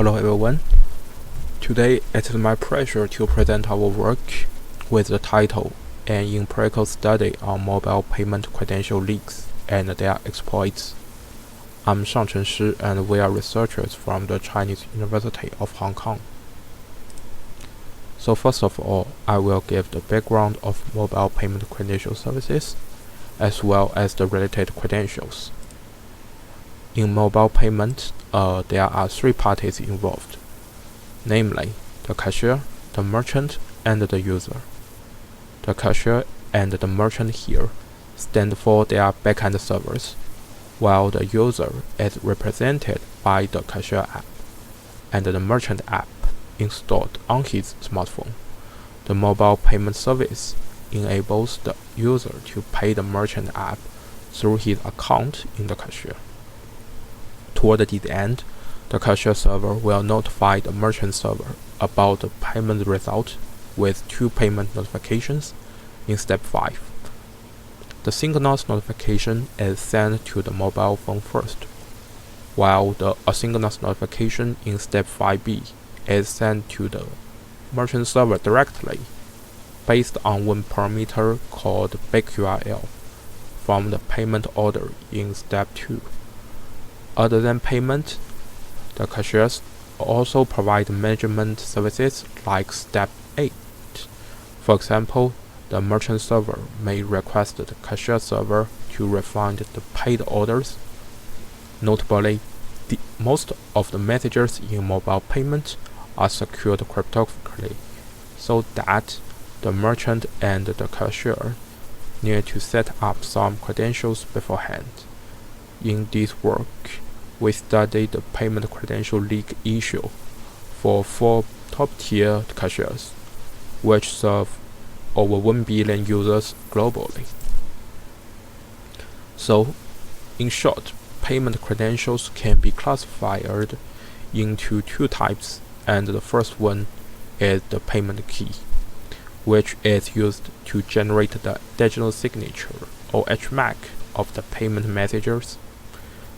Hello everyone. Today it is my pleasure to present our work with the title An Empirical Study on Mobile Payment Credential Leaks and Their Exploits. I'm Shangcheng and we are researchers from the Chinese University of Hong Kong. So first of all, I will give the background of mobile payment credential services as well as the related credentials. In mobile payment, there are three parties involved, namely the cashier, the merchant, and the user. The cashier and the merchant here stand for their backend servers, while the user is represented by the cashier app and the merchant app installed on his smartphone. The mobile payment service enables the user to pay the merchant app through his account in the cashier. Toward the end, the cashier server will notify the merchant server about the payment result with two payment notifications in step 5. The synchronous notification is sent to the mobile phone first, while the asynchronous notification in step 5b is sent to the merchant server directly, based on one parameter called BakeURL from the payment order in step 2. Other than payment, the cashiers also provide management services like step 8. For example, the merchant server may request the cashier server to refund the paid orders. Notably, most of the messages in mobile payment are secured cryptographically, so that the merchant and the cashier need to set up some credentials beforehand. In this work, we studied the payment credential leak issue for 4 top-tier cashiers, which serve over 1 billion users globally. So, in short, payment credentials can be classified into 2 types, and the first one is the payment key, which is used to generate the digital signature or HMAC of the payment messages.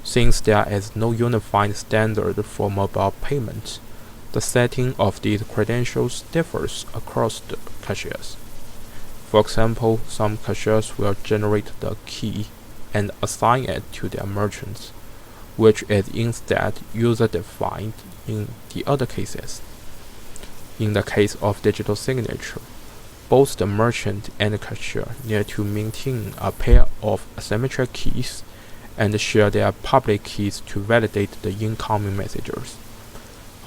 Since there is no unified standard for mobile payment, the setting of these credentials differs across the cashiers. For example, some cashiers will generate the key and assign it to their merchants, which is instead user-defined in the other cases. In the case of digital signature, both the merchant and the cashier need to maintain a pair of asymmetric keys and share their public keys to validate the incoming messages.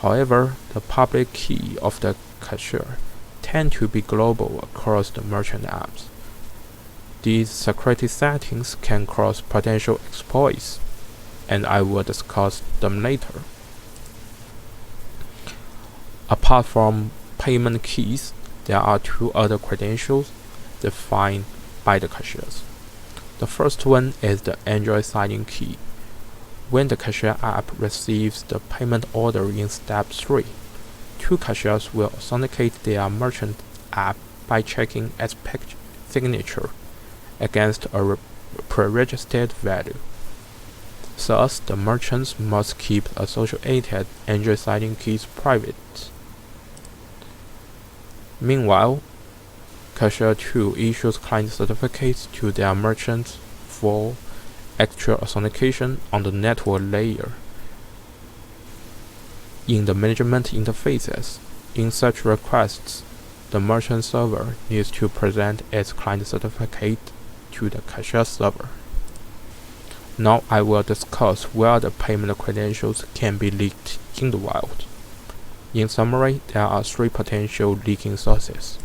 However, the public key of the cashier tend to be global across the merchant apps. These security settings can cause potential exploits, and I will discuss them later. Apart from payment keys, there are 2 other credentials defined by the cashiers. The first one is the Android signing key. When the cashier app receives the payment order in step 3, 2 cashiers will authenticate their merchant app by checking its signature against a pre-registered value. Thus, the merchants must keep associated Android signing keys private. Meanwhile, Cashier 2 issues client certificates to their merchants for actual authentication on the network layer. In the management interfaces, in such requests, the merchant server needs to present its client certificate to the cashier server. Now I will discuss where the payment credentials can be leaked in the wild. In summary, there are 3 potential leaking sources.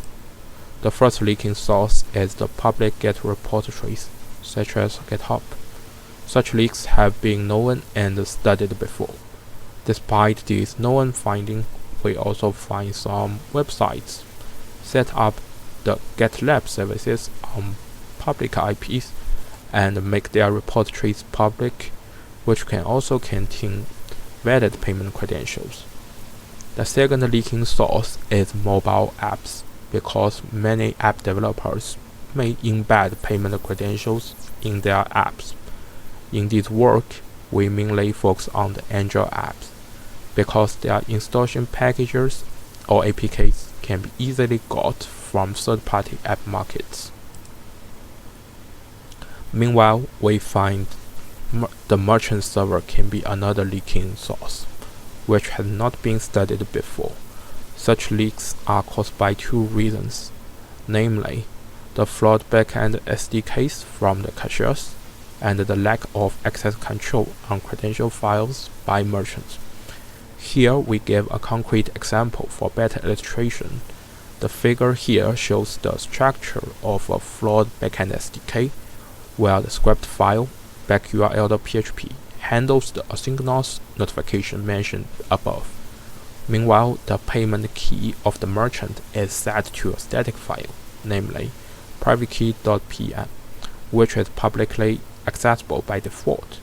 The first leaking source is the public Git repositories, such as GitHub. Such leaks have been known and studied before. Despite this known finding, we also find some websites set up the GitLab services on public IPs and make their repositories public, which can also contain valid payment credentials. The second leaking source is mobile apps, because many app developers may embed payment credentials in their apps. In this work, we mainly focus on the Android apps. because their installation packages or APKs can be easily got from third-party app markets. Meanwhile, we find the merchant server can be another leaking source, which has not been studied before. Such leaks are caused by two reasons, namely, the flawed backend SDKs from the cashiers and the lack of access control on credential files by merchants. Here we give a concrete example for better illustration. The figure here shows the structure of a flawed backend SDK, where the script file backURL.php handles the asynchronous notification mentioned above. Meanwhile, the payment key of the merchant is set to a static file, namely privatekey.pm, which is publicly accessible by default.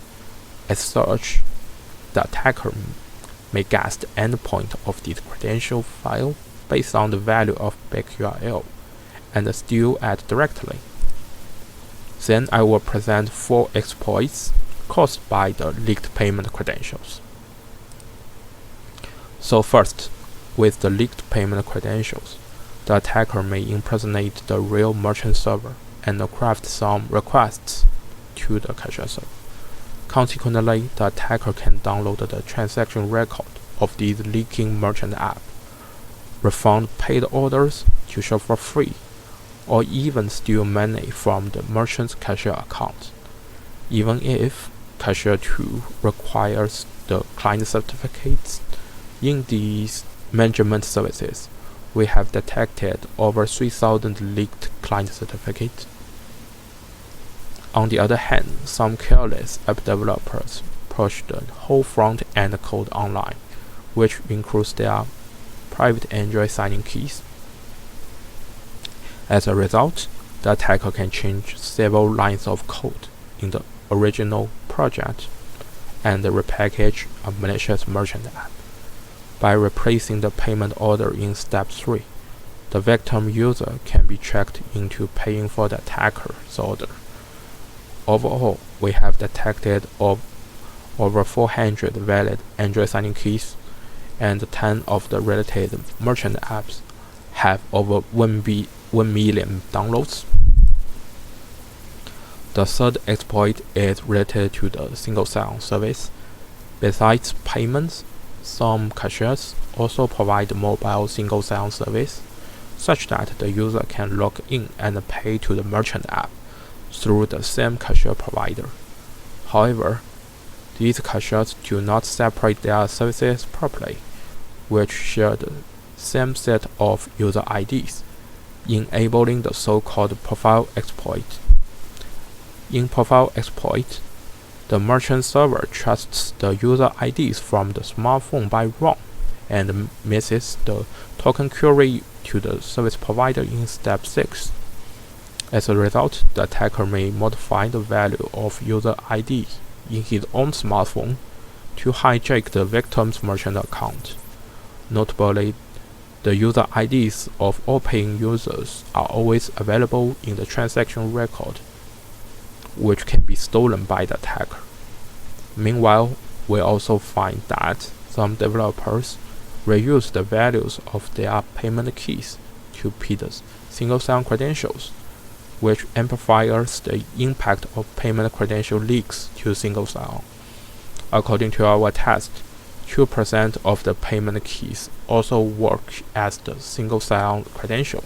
As such, the attacker may guess the endpoint of this credential file based on the value of backURL and steal it directly. Then I will present 4 exploits caused by the leaked payment credentials. So first, with the leaked payment credentials, the attacker may impersonate the real merchant server and craft some requests to the cashier server. Consequently, the attacker can download the transaction record of this leaking merchant app, refund paid orders to shop for free, or even steal money from the merchant's cashier account. Even if cashier 2 requires the client certificates in these management services, we have detected over 3,000 leaked client certificates. On the other hand, some careless app developers push the whole front-end code online, which includes their private Android signing keys. As a result, the attacker can change several lines of code in the original project and repackage a malicious merchant app. By replacing the payment order in step 3, the victim user can be tricked into paying for the attacker's order. Overall, we have detected over 400 valid Android signing keys, and 10 of the related merchant apps have over 1 million downloads. The third exploit is related to the single sign-on service. Besides payments, some cashiers also provide mobile single sign-on service, such that the user can log in and pay to the merchant app through the same cashier provider. However, these cashiers do not separate their services properly, which share the same set of user IDs, enabling the so-called profile exploit. In profile exploit, the merchant server trusts the user IDs from the smartphone by Wang and misses the token query to the service provider in step 6. As a result, the attacker may modify the value of user ID in his own smartphone to hijack the victim's merchant account. Notably, the user IDs of all paying users are always available in the transaction record, which can be stolen by the attacker. Meanwhile, we also find that some developers reuse the values of their payment keys to pid single sign credentials, which amplifies the impact of payment credential leaks to single sign-on. According to our test, 2% of the payment keys also work as the single sign-on credential.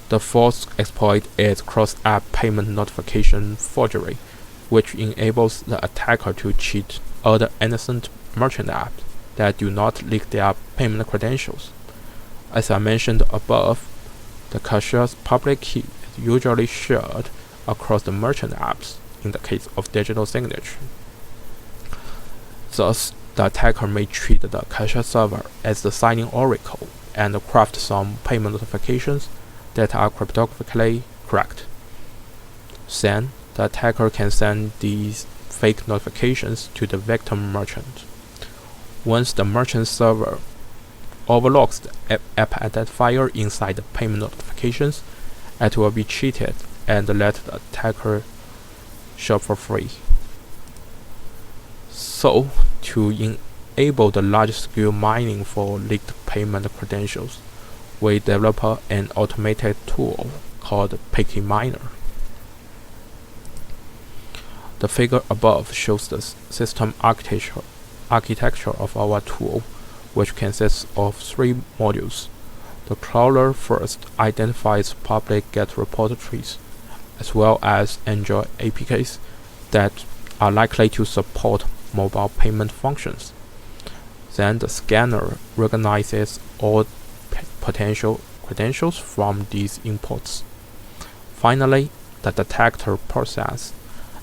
The fourth exploit is cross-app payment notification forgery, which enables the attacker to cheat other innocent merchant apps that do not leak their payment credentials. As I mentioned above, the cashier's public key is usually shared across the merchant apps in the case of digital signature. Thus, the attacker may treat the cashier server as the signing oracle and craft some payment notifications that are cryptographically correct. Then, the attacker can send these fake notifications to the victim merchant. Once the merchant server overlooks the app identifier inside the payment notifications, it will be cheated and let the attacker shop for free. So, to enable the large-scale mining for leaked payment credentials, we develop an automated tool called PayKeyMiner. The figure above shows the system architecture of our tool, which consists of 3 modules. The crawler first identifies public GET repositories, as well as Android APKs that are likely to support mobile payment functions. Then the scanner recognizes all potential credentials from these inputs. Finally, the detector processes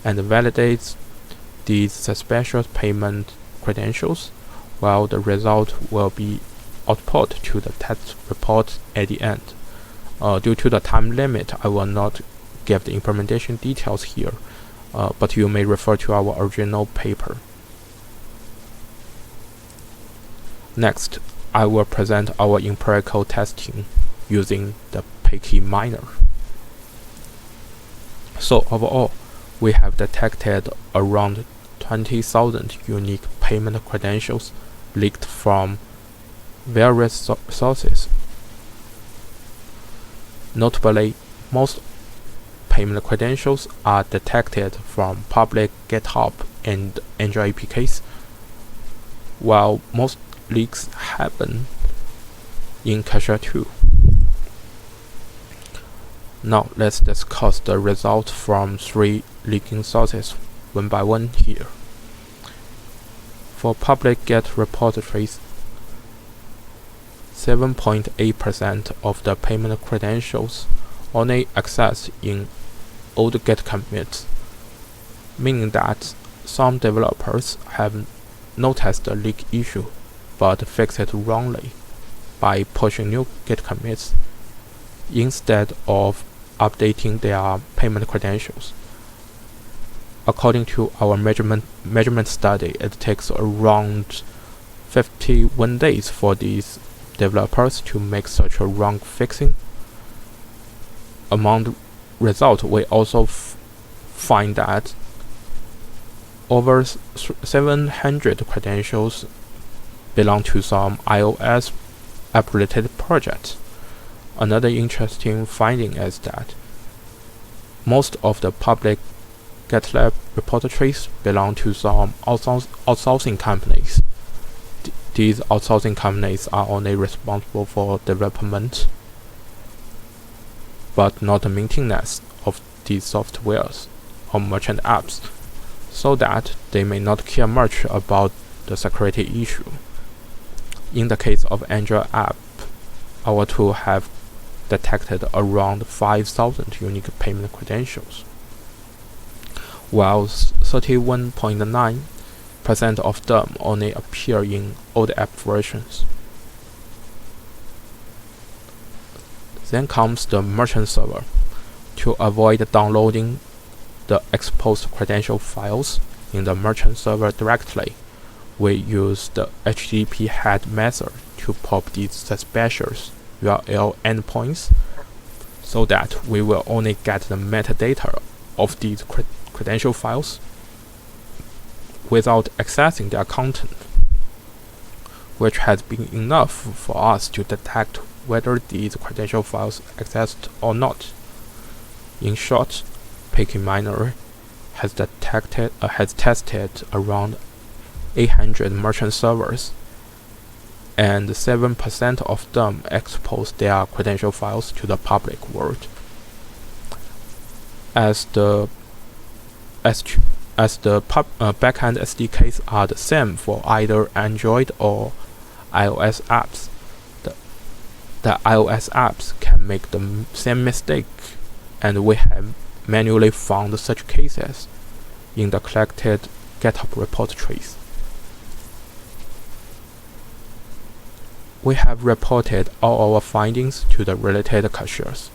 and validates these suspicious payment credentials, while the result will be output to the test report at the end. Due to the time limit, I will not give the implementation details here, but you may refer to our original paper. Next, I will present our empirical testing using the PayKeyMiner. So overall, we have detected around 20,000 unique payment credentials leaked from various sources. Notably, most payment credentials are detected from public GitHub and Android APKs, while most leaks happen in Cache 2. Now let's discuss the results from 3 leaking sources one by one here. For public GET repositories, 7.8% of the payment credentials only accessed in old GET commits, meaning that some developers have noticed the leak issue but fixed it wrongly by pushing new GET commits instead of updating their payment credentials. According to our measurement study, it takes around 51 days for these developers to make such a wrong fixing. Among the results, we also find that over 700 credentials belong to some iOS app-related projects. Another interesting finding is that most of the public GitLab repositories belong to some outsourcing companies. These outsourcing companies are only responsible for development, but not the maintenance of these softwares or merchant apps, so that they may not care much about the security issue. In the case of Android app, our tool have detected around 5,000 unique payment credentials, while 31.9% of them only appear in old app versions. Then comes the merchant server. To avoid downloading the exposed credential files in the merchant server directly, we use the HTTP head method to pop these suspicious URL endpoints, so that we will only get the metadata of these credential files without accessing their content, which has been enough for us to detect whether these credential files exist or not. In short, PayKeyMiner has tested around 800 merchant servers, and 7% of them expose their credential files to the public world. As the backend SDKs are the same for either Android or iOS apps, the iOS apps can make the same mistake, and we have manually found such cases in the collected GitHub repositories. We have reported all our findings to the related caches.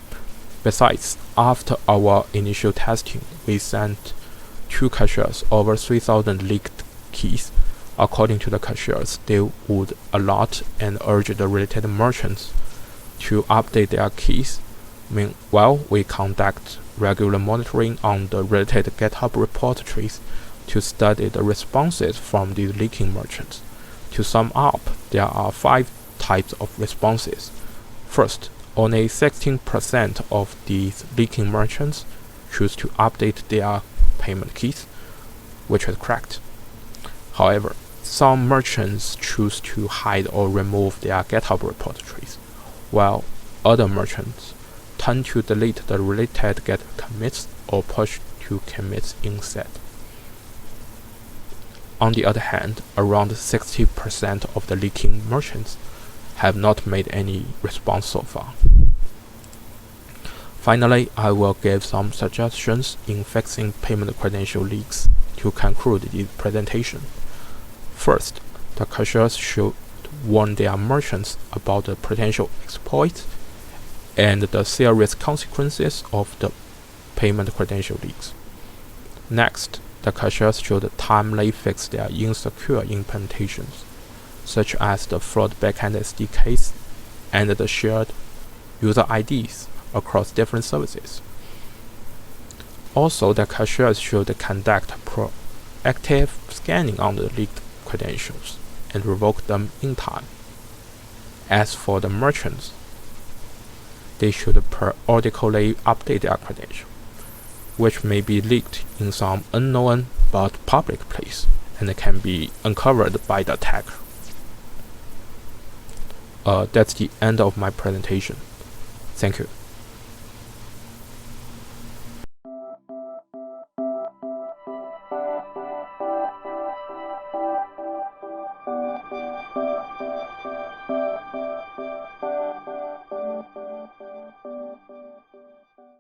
Besides, after our initial testing, we sent 2 caches over 3,000 leaked keys. According to the caches, they would allot and urge the related merchants to update their keys. Meanwhile, we conduct regular monitoring on the related GitHub repositories to study the responses from these leaking merchants To sum up, there are 5 types of responses. First, only 16% of these leaking merchants choose to update their payment keys, which is correct. However, some merchants choose to hide or remove their GitHub repositories, while other merchants tend to delete the related Git commits or push to commits instead. On the other hand, around 60% of the leaking merchants have not made any response so far. Finally, I will give some suggestions in fixing payment credential leaks to conclude this presentation. First, the cashiers should warn their merchants about the potential exploits and the serious consequences of the payment credential leaks. Next, the cashiers should timely fix their insecure implementations, such as the fraud backend SDKs and the shared user IDs across different services. Also, the cashiers should conduct proactive scanning on the leaked credentials and revoke them in time. As for the merchants, they should periodically update their credential, which may be leaked in some unknown but public place and can be uncovered by the attacker. That's the end of my presentation. Thank you.